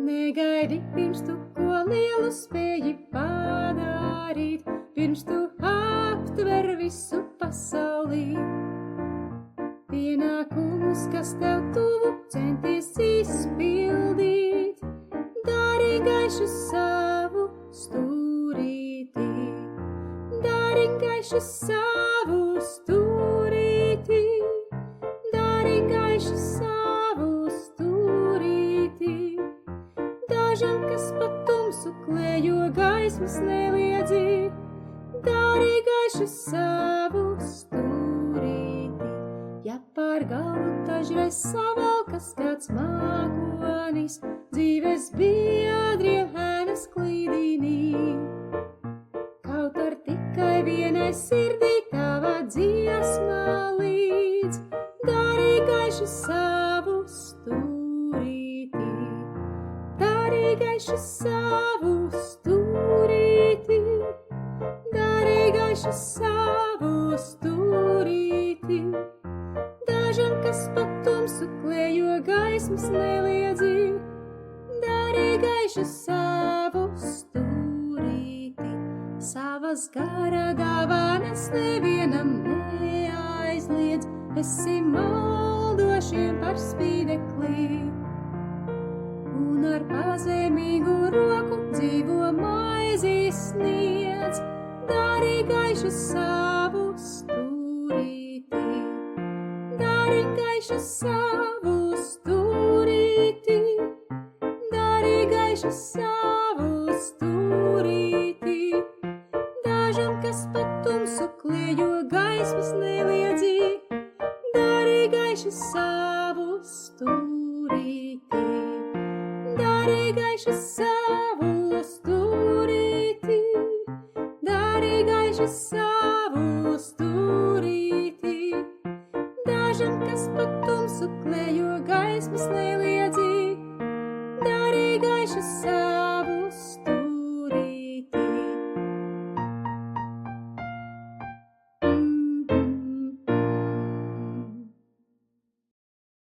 Negaidi pirms tu ko lielu spēji padarīt, pirms tu aptver visu pasaulī. Pienākumus, kas tev tuvu, centies izpildīt, dari gaišu savu stūrītī, dari gaišu savu stūrītī, dari gaišu savu stūrītī. Dažam, kas pa tumsu klējo, gaismas neliedzi, dari gaišu savu stūrītī. Ja pār galvu dažreiz savalkas kāds mākonis, dzīves biedriem ēnas klīdinī. Kaut ar tikai vienai sirdī tava dziesmā līdz, dari gaišu savu stūrītī, dari gaišu savu stūrītī, dari gaišu savu stūrītī. Dažam, kas pa tumsu klējo, gaismas neliedzi, dari gaišu savu stūrīti. Savas gara dāvanas nevienam neaizliedz, esi maldošiem par spīdeklī. Un ar pazemīgu roku dzīvo maizi sniedz, dari gaišu savu stūrīti. Dari gaišu savu stūrīti, dari gaišu savu stūrīti. Dažam, kas pa tumsu klējo, gaismas neliedzi, dari gaišu savu stūrīti, dari gaišu savu stūrīti, dari gaišu savu stūrīti. Dažam, kas pa tumsu klējo, gaismas neliedzi, dari gaišu savu